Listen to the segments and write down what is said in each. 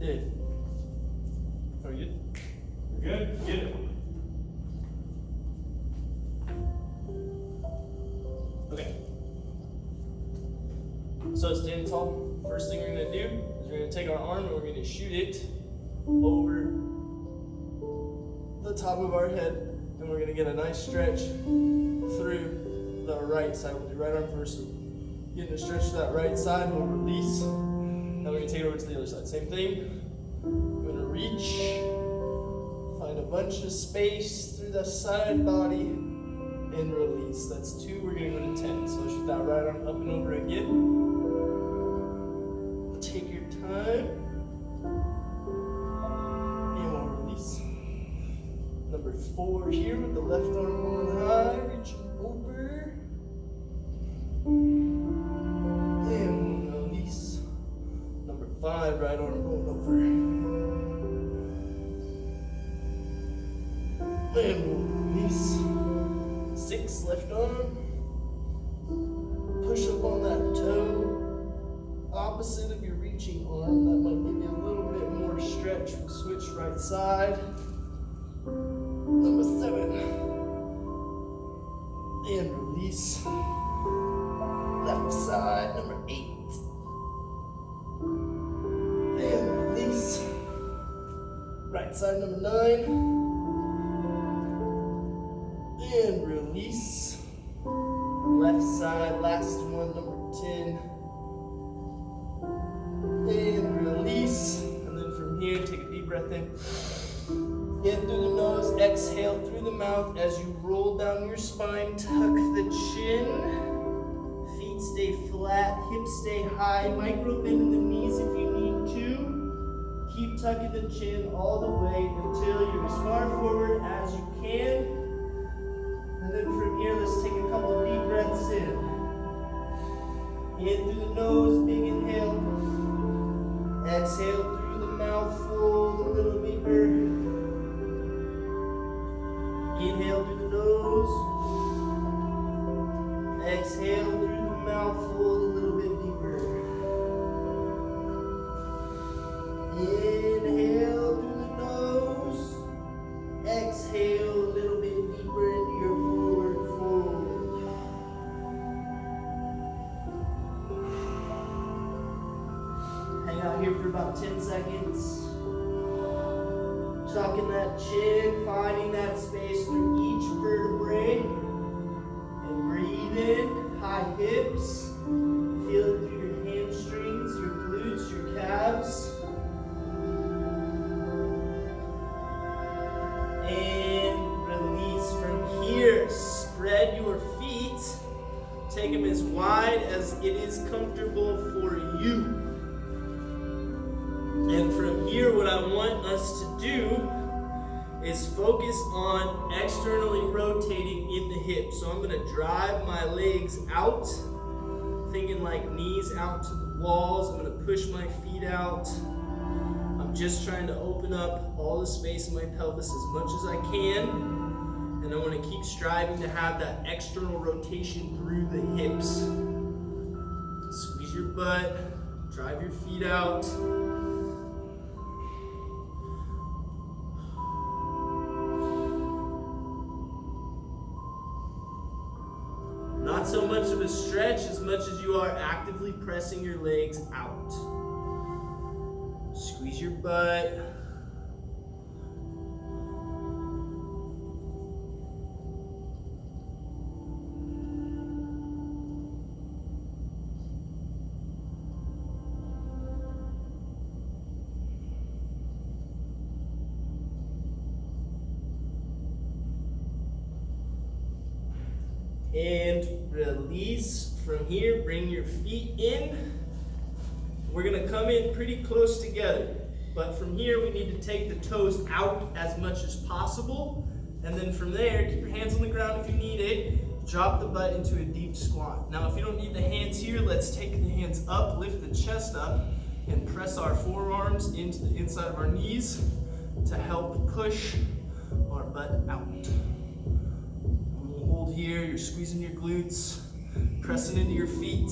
Did. Are you good? We're good? Get it. Okay. So standing tall, first thing we're gonna do is we're gonna take our arm and we're gonna shoot it over the top of our head, and we're gonna get a nice stretch through the right side. We'll do right arm first. So getting a stretch to that right side, we'll release. Now we're gonna take it over to the other side. Same thing. I'm gonna reach, find a bunch of space through the side body, and release. That's 2, we're gonna go to 10. So shoot that right arm up and over again. Take your time. And we'll release. Number 4 here with the left arm going high, reaching over. And we'll release. Number 5, right arm going over. And we'll release. 6, left arm. Push up on that toe. Opposite of your reaching arm. That might give you a little bit more stretch. We'll switch right side. Number 7. And release. Left side, number 8. And release. Right side, number 9. And release. Left side, last one, number 10. And release. And then from here, take a deep breath in. In through the nose, exhale through the mouth as you roll down your spine. Tuck the chin. Feet stay flat, hips stay high. Micro bend in the knees if you need to. Keep tucking the chin all the way until you're as far forward as you can. And then from here, let's take a couple of deep breaths in. In through the nose, big inhale. Exhale through the mouth, fold a little deeper. Inhale through the nose. Exhale through the mouth, fold a little bit deeper. Inhale through the nose. Exhale a little bit deeper into your forward fold. Hang out here for about 10 seconds. Tucking that chin, finding that space through each vertebrae. And breathe in, high hips. Feel it through your hamstrings, your glutes, your calves. And release from here. Spread your feet. Take them as wide as it is comfortable for you. And from here, what I want us to do is focus on externally rotating in the hips. So I'm going to drive my legs out, thinking like knees out to the walls. I'm going to push my feet out. I'm just trying to open up all the space in my pelvis as much as I can. And I want to keep striving to have that external rotation through the hips. Squeeze your butt, drive your feet out. Not so much of a stretch as much as you are actively pressing your legs out. Squeeze your butt. And release from here. Bring your feet in. We're going to come in pretty close together. But from here, we need to take the toes out as much as possible. And then from there, keep your hands on the ground if you need it. Drop the butt into a deep squat. Now, if you don't need the hands here, let's take the hands up, lift the chest up, and press our forearms into the inside of our knees to help push our butt out. Hold here, you're squeezing your glutes, pressing into your feet,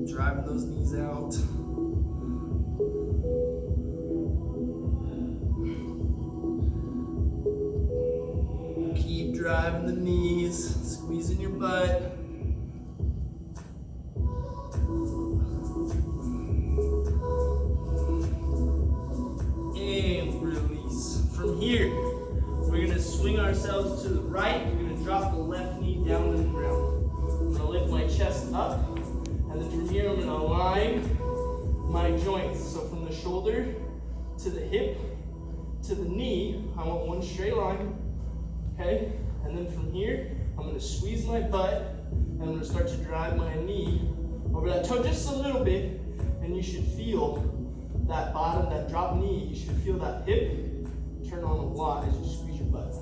driving those knees out. butt. And release. From here, we're gonna swing ourselves to the right. We're gonna drop the left knee down to the ground. I'm gonna lift my chest up, and then from here, I'm gonna align my joints. So from the shoulder to the hip to the knee, I want one straight line, okay? And then from here, I'm gonna squeeze my butt, and I'm gonna start to drive my knee over that toe just a little bit, and you should feel that bottom, that drop knee, you should feel that hip turn on a lot as you squeeze your butt.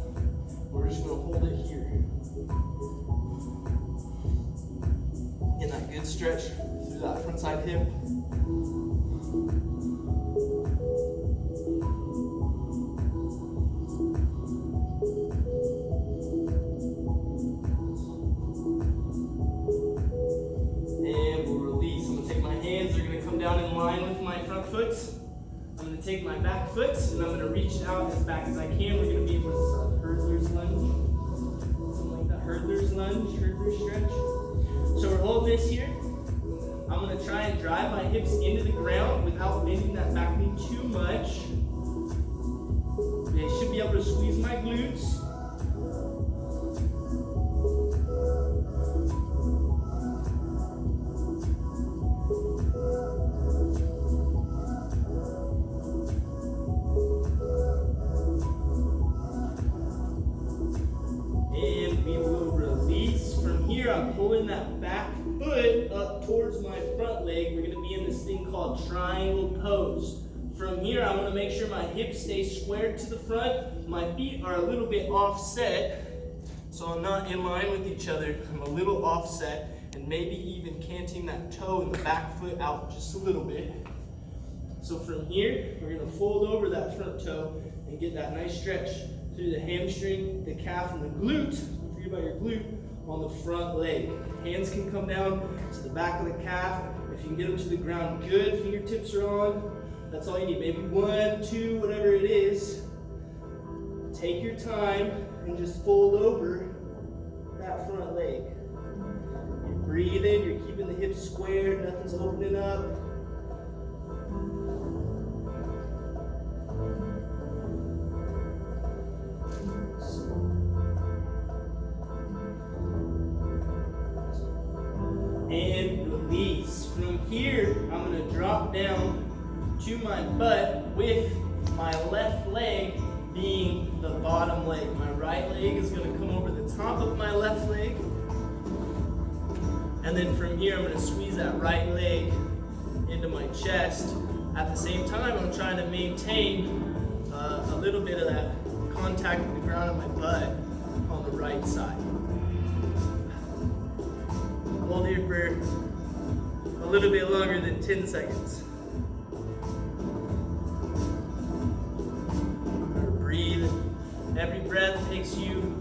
We're just gonna hold it here. Get that good stretch through that front side hip. Down in line with my front foot. I'm going to take my back foot and I'm going to reach out as back as I can. We're going to be in what's a hurdler's lunge. Something like that. Hurdler's lunge, hurdler stretch. So we're holding this here. I'm going to try and drive my hips into the ground without bending that back knee too much. I should be able to squeeze my glutes. I'm pulling that back foot up towards my front leg. We're going to be in this thing called triangle pose. From here, I want to make sure my hips stay squared to the front. My feet are a little bit offset, so I'm not in line with each other. I'm a little offset, and maybe even canting that toe and the back foot out just a little bit. So from here, we're going to fold over that front toe and get that nice stretch through the hamstring, the calf, and the glute. Don't forget about your glute. On the front leg. Hands can come down to the back of the calf. If you can get them to the ground good, fingertips are on. That's all you need. Maybe 1, 2, whatever it is. Take your time and just fold over that front leg. You're breathing, you're keeping the hips squared, nothing's opening up. And release. From here, I'm going to drop down to my butt with my left leg being the bottom leg. My right leg is going to come over the top of my left leg. And then from here, I'm going to squeeze that right leg into my chest. At the same time, I'm trying to maintain a little bit of that contact with the ground of my butt on the right side. Hold here for a little bit longer than 10 seconds. Breathe. Every breath takes you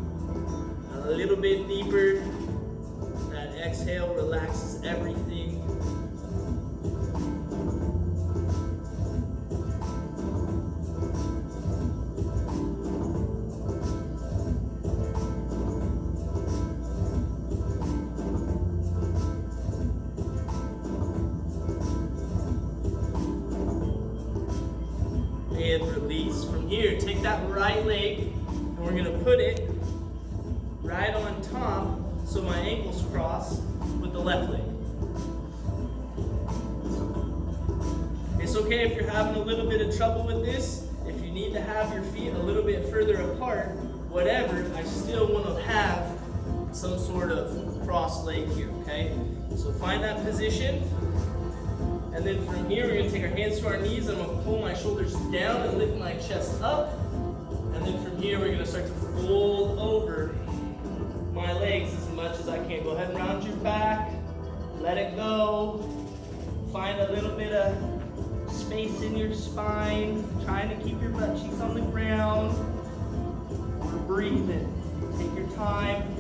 a little bit deeper. That exhale relaxes everything. And release. From here, take that right leg and we're going to put it right on top so my ankles cross with the left leg. It's okay if you're having a little bit of trouble with this. If you need to have your feet a little bit further apart, whatever, I still want to have some sort of cross leg here, okay? So find that position. And then from here, we're going to take our hands to our knees. I'm going to pull my shoulders down and lift my chest up. And then from here, we're going to start to fold over my legs as much as I can. Go ahead and round your back. Let it go. Find a little bit of space in your spine. Trying to keep your butt cheeks on the ground. We're breathing. Take your time.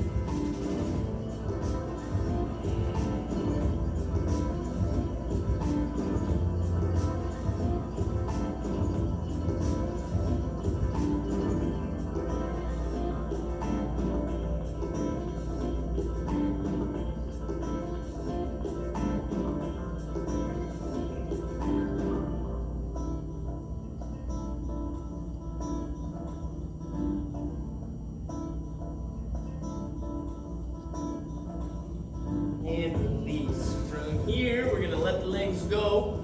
let the legs go.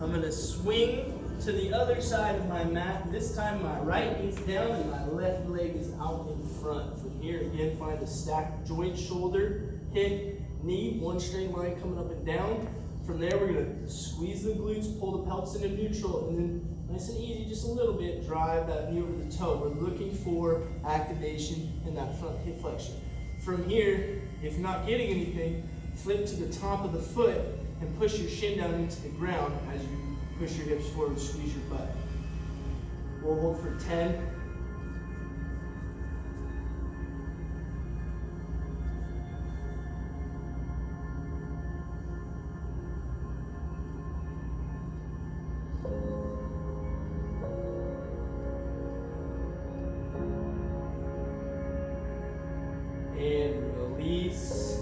I'm gonna swing to the other side of my mat. This time my right knee's down and my left leg is out in front. From here, again, find a stacked joint, shoulder, hip, knee, one straight line coming up and down. From there, we're gonna squeeze the glutes, pull the pelvis into neutral, and then nice and easy, just a little bit, drive that knee over the toe. We're looking for activation in that front hip flexion. From here, if you're not getting anything, flip to the top of the foot and push your shin down into the ground as you push your hips forward, squeeze your butt. We'll hold for 10. And release.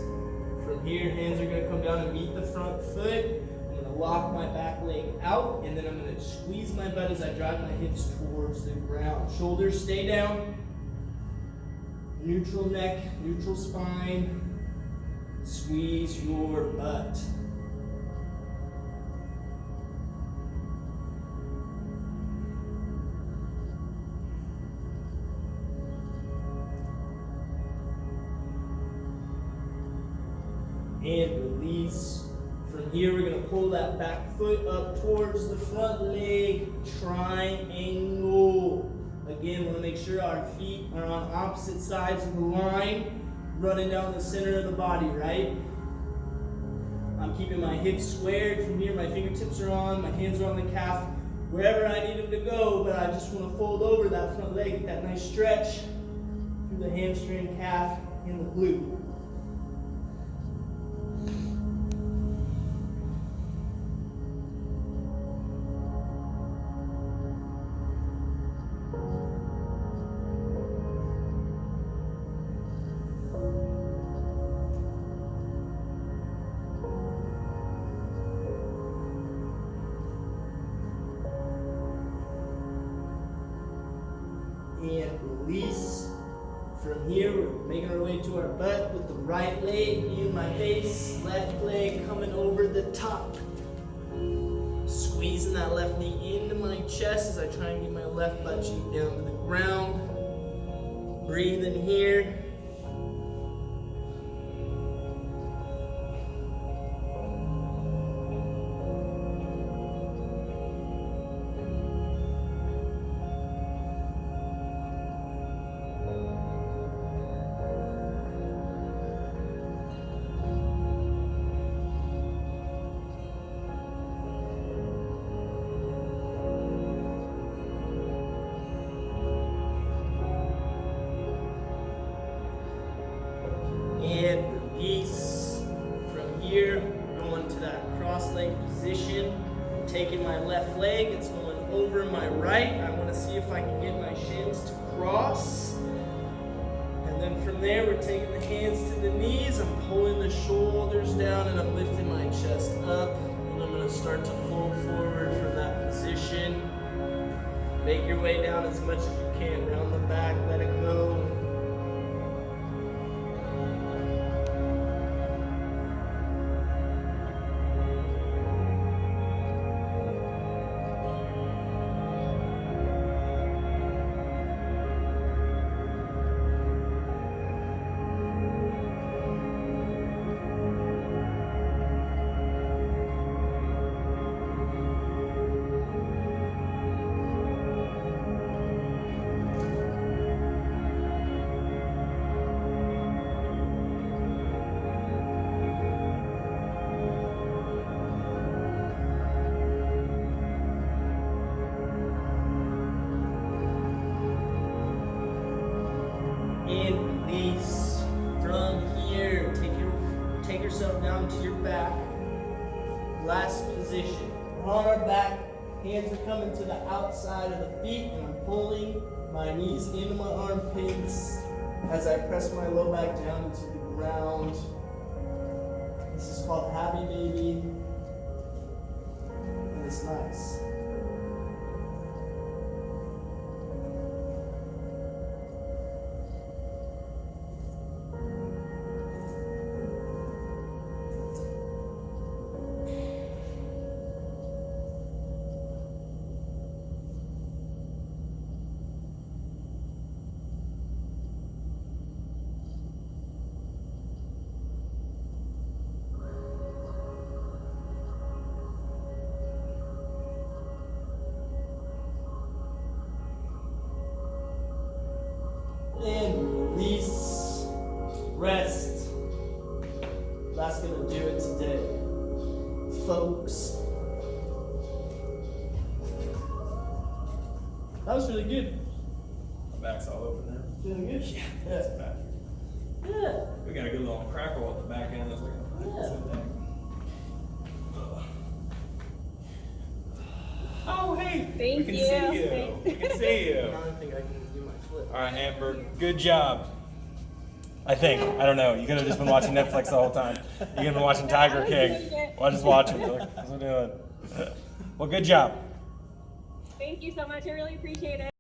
From here, hands are gonna come down and meet the front foot. I'm gonna lock my back leg out, and then I'm gonna squeeze my butt as I drive my hips towards the ground. Shoulders stay down. Neutral neck, neutral spine. Squeeze your butt. And release. From here, we're gonna pull that back foot up towards the front leg, triangle. Again, wanna make sure our feet are on opposite sides of the line, running down the center of the body, right? I'm keeping my hips squared. From here, my fingertips are on, my hands are on the calf, wherever I need them to go, but I just wanna fold over that front leg, get that nice stretch through the hamstring, calf, and the glute. And release. From here, we're making our way to our butt with the right leg in my face, left leg coming over the top. Squeezing that left knee into my chest as I try and get my left butt cheek down to the ground. Breathe in here. And release. From here, going to that cross leg position. I'm taking my left leg, it's going over my right. I want to see if I can get my shins to cross. And then from there, we're taking the hands to the knees. I'm pulling the shoulders down and I'm lifting my chest up. And I'm going to start to fold forward from that position. Make your way down as much as you can. Round the back, let it go. And release. From here, take yourself down to your back. Last position. We're on our back, hands are coming to the outside of the feet, and I'm pulling my knees into my armpits as I press my low back down into the ground. This is called Happy Baby, and it's nice. folks. That was really good. My back's all open now. Feeling good? Yeah. Yeah. It's back. Yeah. We got a good little crackle at the back end. That's like oh, hey. Thank we can you. see you. We can see you. Now I think I can do my flip. All right, Amber. Good job. I think. I don't know. You could have just been watching Netflix the whole time. You could have been watching Tiger King. Well, just watching. That's what we're doing. Well, good job. Thank you so much. I really appreciate it.